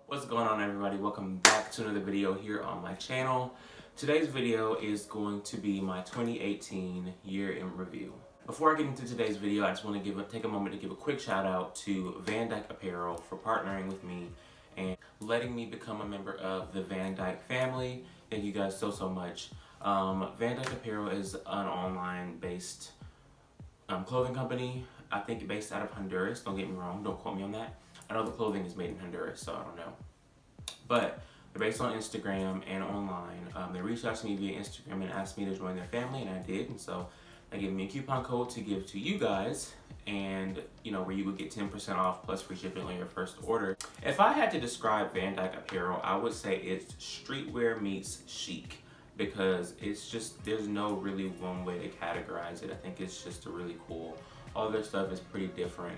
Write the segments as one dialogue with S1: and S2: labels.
S1: What's going on, everybody? Welcome back to another video here on my channel. Today's video is going to be my 2018 year in review. Before I get into today's video, I just want to take a moment to give a quick shout out to VanDyke Apparel for partnering with me and letting me become a member of the VanDyke family. Thank you guys so much. VanDyke Apparel is an online based clothing company. I think based out of Honduras. Don't get me wrong, don't quote me on that. I know the clothing is made in Honduras, so I don't know. But they're based on Instagram and online. They reached out to me via Instagram and asked me to join their family, and I did. And so they gave me a coupon code to give to you guys, and where you would get 10% off plus free shipping on your first order. If I had to describe VanDyke Apparel, I would say it's streetwear meets chic, because it's just, there's no really one way to categorize it. I think it's just a really cool. All their stuff is pretty different.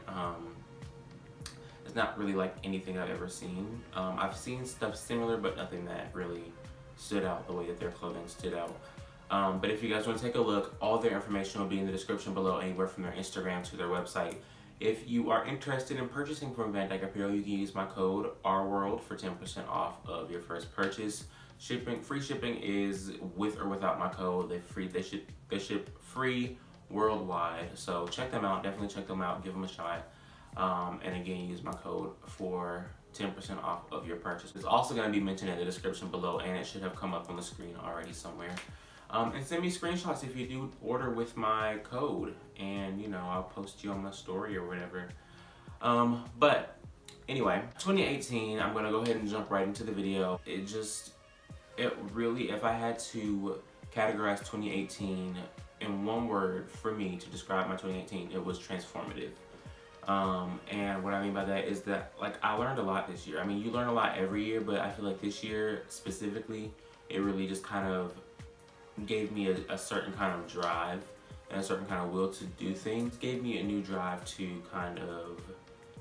S1: It's not really like anything I've ever seen. I've seen stuff similar, but nothing that really stood out the way that their clothing stood out. But if you guys want to take a look, all their information will be in the description below, anywhere from their Instagram to their website. If you are interested in purchasing from VanDyke Apparel, you can use my code RWORLD for 10% off of your first purchase. Free shipping is with or without my code. They ship free worldwide. So check them out. Definitely check them out. Give them a shot. And again, use my code for 10% off of your purchase. It's also going to be mentioned in the description below, and it should have come up on the screen already somewhere. And send me screenshots if you do order with my code, and I'll post you on my story or whatever. But anyway, 2018, I'm going to go ahead and jump right into the video. It really, if I had to categorize 2018 in one word for me to describe my 2018, it was transformative. And what I mean by that is that, I learned a lot this year. I mean, you learn a lot every year, but I feel like this year specifically, it really just kind of gave me a certain kind of drive and a certain kind of will to do things. It gave me a new drive to kind of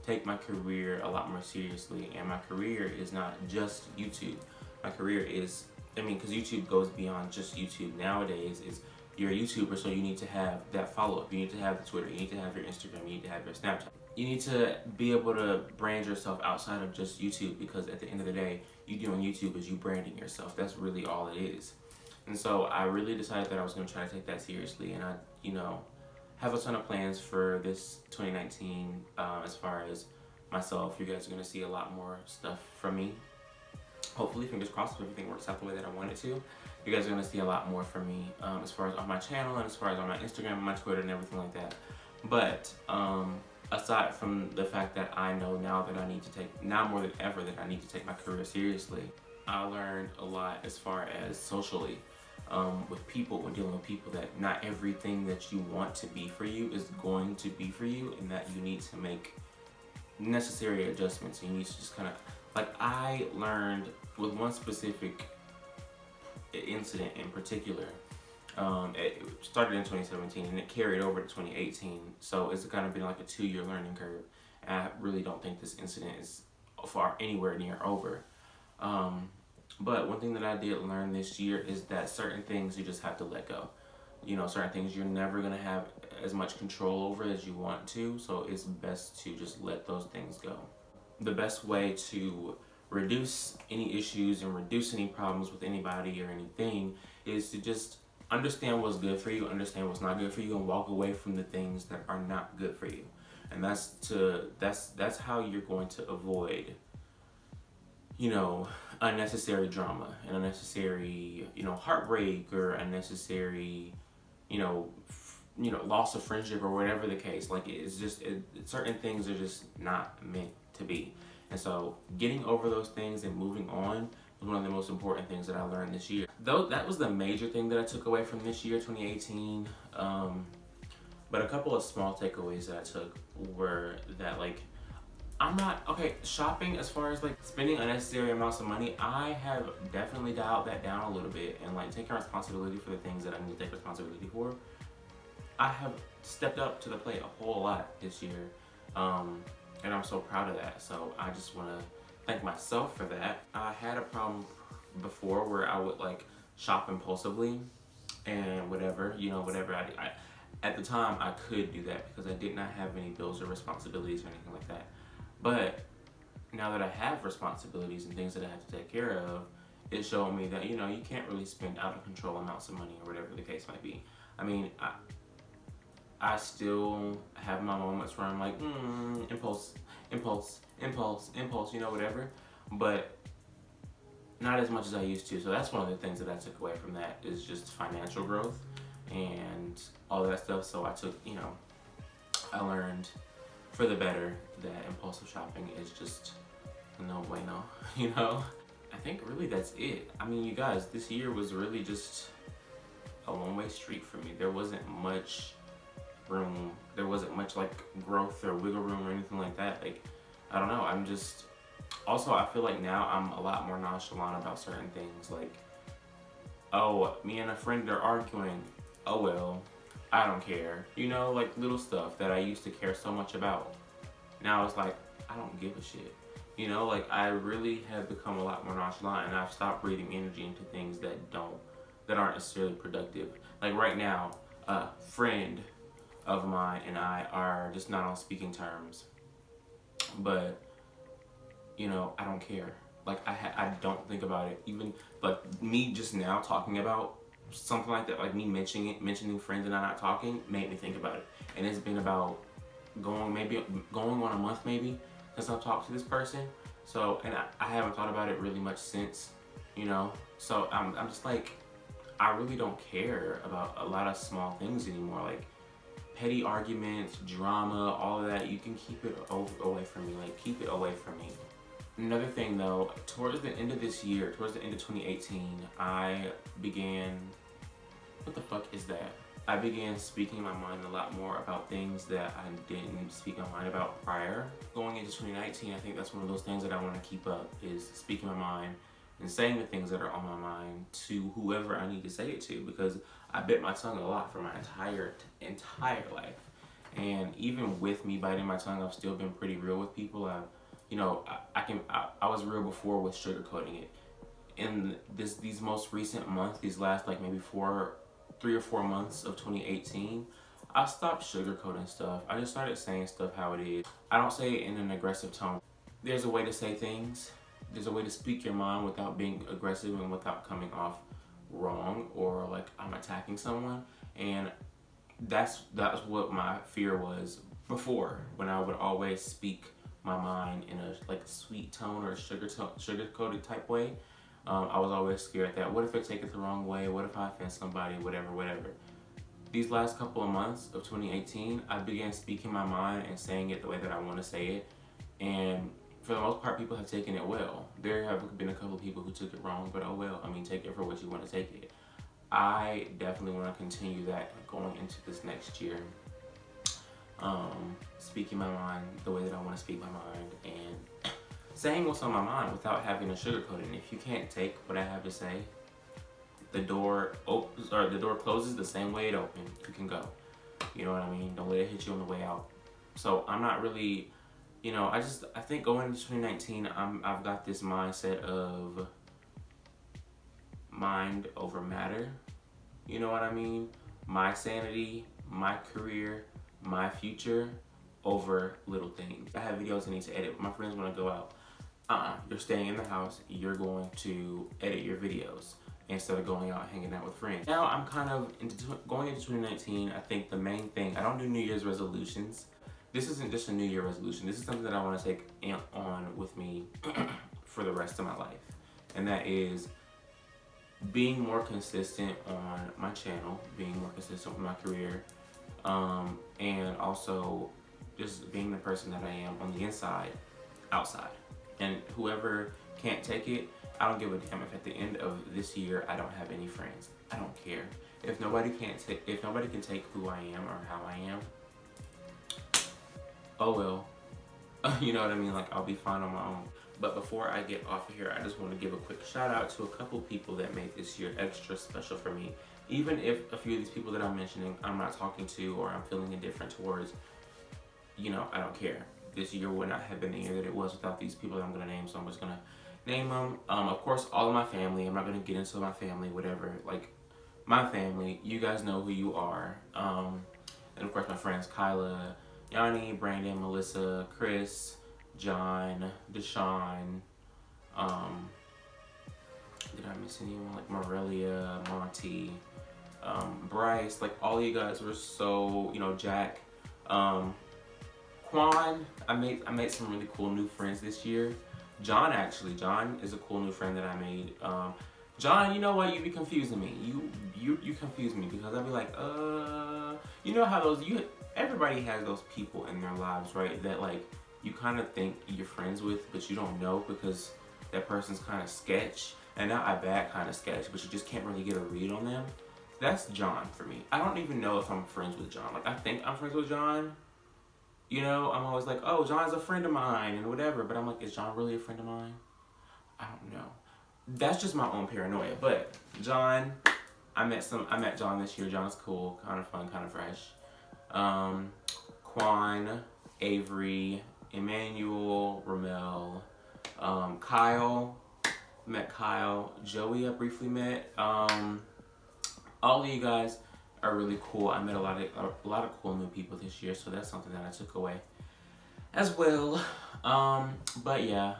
S1: take my career a lot more seriously. And my career is not just YouTube. My career is, because YouTube goes beyond just YouTube nowadays. You're a YouTuber, so you need to have that follow-up. You need to have the Twitter. You need to have your Instagram. You need to have your Snapchat. You need to be able to brand yourself outside of just YouTube, because at the end of the day, you doing YouTube is you branding yourself. That's really all it is. And so I really decided that I was going to try to take that seriously, and I, have a ton of plans for this 2019 as far as myself. You guys are going to see a lot more stuff from me. Hopefully, fingers crossed, if everything works out the way that I want it to. You guys are going to see a lot more from me as far as on my channel and as far as on my Instagram and my Twitter and everything like that. But aside from the fact that I know now that I need to take, now more than ever, that I need to take my career seriously, I learned a lot as far as socially with people, when dealing with people, that not everything that you want to be for you is going to be for you, and that you need to make necessary adjustments. You need to just kind of, I learned with one specific incident in particular. It started in 2017 and it carried over to 2018, so it's kind of been like a 2-year learning curve. And I really don't think this incident is anywhere near over. But one thing that I did learn this year is that certain things you just have to let go. Certain things you're never gonna have as much control over as you want to, so it's best to just let those things go. The best way to reduce any issues and reduce any problems with anybody or anything is to just understand what's good for you, understand what's not good for you, and walk away from the things that are not good for you. And that's how you're going to avoid unnecessary drama and unnecessary heartbreak, or unnecessary loss of friendship, or whatever the case. It's just certain things are just not meant to be. And so getting over those things and moving on was one of the most important things that I learned this year. Though that was the major thing that I took away from this year, 2018. But a couple of small takeaways that I took were that, shopping, as far as spending unnecessary amounts of money, I have definitely dialed that down a little bit, and taking responsibility for the things that I need to take responsibility for. I have stepped up to the plate a whole lot this year. And I'm so proud of that. So I just want to thank myself for that. I had a problem before where I would shop impulsively and whatever. I at the time I could do that because I did not have any bills or responsibilities or anything like that. But now that I have responsibilities and things that I have to take care of, it showed me that, you know, you can't really spend out of control amounts of money or whatever the case might be. I mean, I still have my moments where I'm like, impulse, impulse, impulse, impulse, you know, whatever. But not as much as I used to. So that's one of the things that I took away from that, is just financial growth and all that stuff. So I took, you know, I learned for the better that impulsive shopping is just no bueno, you know? I think really that's it. I mean, you guys, this year was really just a one-way street for me. There wasn't much room. There wasn't much like growth or wiggle room or anything like that. Like, I don't know. I'm just, also I feel like now I'm a lot more nonchalant about certain things. Like, oh, me and a friend are arguing. Oh well, I don't care. You know, like little stuff that I used to care so much about. Now it's like, I don't give a shit. You know, like I really have become a lot more nonchalant, and I've stopped breathing energy into things that aren't necessarily productive. Like right now, a friend of mine and I are just not on speaking terms. But, you know, I don't care. Like I don't think about it. Even like me just now talking about something like that, like me mentioning friends and I not talking, made me think about it. And it's been about going on a month maybe since I've talked to this person. So, and I haven't thought about it really much since, you know. So I'm just like, I really don't care about a lot of small things anymore. Like petty arguments, drama, all of that, you can keep it away from me. Like, keep it away from me. Another thing though, towards the end of this year, towards the end of 2018, I began, what the fuck is that? I began speaking my mind a lot more about things that I didn't speak my mind about prior. Going into 2019, I think that's one of those things that I want to keep up, is speaking my mind and saying the things that are on my mind to whoever I need to say it to, because I bit my tongue a lot for my entire life. And even with me biting my tongue, I've still been pretty real with people. You know, I was real before with sugarcoating it. In these most recent months, these last like maybe 3 or 4 months of 2018, I stopped sugarcoating stuff. I just started saying stuff how it is. I don't say it in an aggressive tone. There's a way to say things. There's a way to speak your mind without being aggressive and without coming off wrong or like I'm attacking someone. And that's what my fear was before, when I would always speak my mind in a like sweet tone or sugar-coated type way. I was always scared that, what if I take it the wrong way? What if I offend somebody? Whatever. These last couple of months of 2018, I began speaking my mind and saying it the way that I want to say it. And for the most part, people have taken it well. There have been a couple of people who took it wrong, but oh well. I mean, take it for what you want to take it. I definitely want to continue that going into this next year. Speaking my mind the way that I want to speak my mind, and saying what's on my mind without having to sugarcoat it. And if you can't take what I have to say, the door closes the same way it opened. You can go. You know what I mean? Don't let it hit you on the way out. So I'm not really, you know, I think going into 2019, I've got this mindset of mind over matter. You know what I mean? My sanity, my career, my future over little things. I have videos I need to edit. My friends want to go out. You're staying in the house. You're going to edit your videos instead of going out hanging out with friends. Now I'm kind of going into 2019. I think the main thing, I don't do New Year's resolutions. This isn't just a New Year resolution. This is something that I want to take on with me for the rest of my life. And that is being more consistent on my channel, being more consistent with my career, and also just being the person that I am on the inside, outside. And whoever can't take it, I don't give a damn if at the end of this year I don't have any friends. I don't care. If nobody can take who I am or how I am, oh well. You know what I mean? Like, I'll be fine on my own. But before I get off of here, I just want to give a quick shout out to a couple people that made this year extra special for me. Even if a few of these people that I'm mentioning I'm not talking to, or I'm feeling indifferent towards, you know, I don't care. This year would not have been the year that it was without these people that I'm going to name, so I'm just going to name them. Of course, all of my family. I'm not going to get into my family, whatever. Like, my family, you guys know who you are. And of course, my friends, Kyla, Yanni, Brandon, Melissa, Chris, John, Deshaun, did I miss anyone? Like Morelia, Monty, Bryce, like all of you guys were so, you know, Jack, Quan, I made some really cool new friends this year. John is a cool new friend that I made. John, you know what? You be confusing me. You confuse me because I'll be like, you know how everybody has those people in their lives, right? That like you kind of think you're friends with, but you don't know because that person's kind of sketch, and not a bad kind of sketch, but you just can't really get a read on them. That's John for me. I don't even know if I'm friends with John. Like I think I'm friends with John. You know, I'm always like, oh, John's a friend of mine and whatever, but I'm like, is John really a friend of mine? I don't know. That's just my own paranoia. But John, I met John this year. John's cool, kind of fun, kind of fresh. Quan, Avery, Emmanuel, Ramel, Kyle, met Kyle, Joey I briefly met. All of you guys are really cool. I met a lot of cool new people this year, so that's something that I took away as well. But yeah,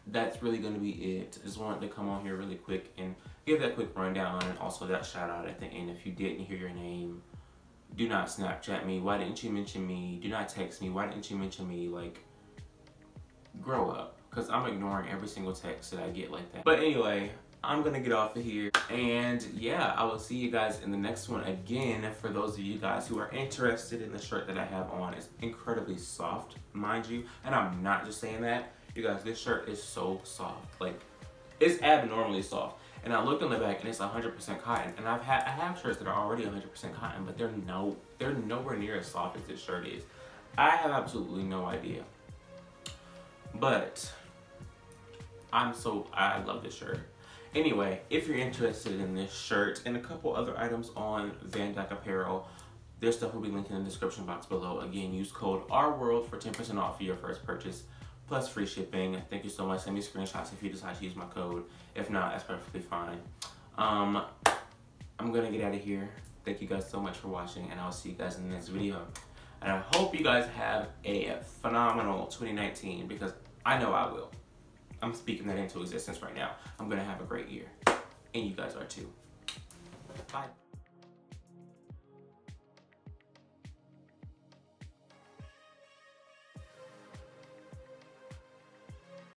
S1: that's really gonna be it. Just wanted to come on here really quick and give that quick rundown, and also that shout out at the end. If you didn't hear your name, do not Snapchat me. Why didn't you mention me? Do not text me. Why didn't you mention me? Like, grow up, because I'm ignoring every single text that I get like that. But anyway, I'm gonna get off of here, and yeah, I will see you guys in the next one. Again, for those of you guys who are interested in the shirt that I have on, it's incredibly soft, mind you, and I'm not just saying that. You guys, this shirt is so soft, like it's abnormally soft. And I looked on the back and it's 100% cotton, and I have shirts that are already 100% cotton, but they're nowhere near as soft as this shirt is. I have absolutely no idea, but I love this shirt. Anyway, if you're interested in this shirt and a couple other items on VanDyke Apparel, their stuff will be linked in the description box below. Again, use code RWORLD for 10% off for your first purchase, plus free shipping. Thank you so much. Send me screenshots if you decide to use my code. If not, that's perfectly fine. I'm gonna get out of here. Thank you guys so much for watching, and I'll see you guys in the next video. And I hope you guys have a phenomenal 2019, because I know I will. I'm speaking that into existence right now. I'm gonna have a great year, and you guys are too. Bye.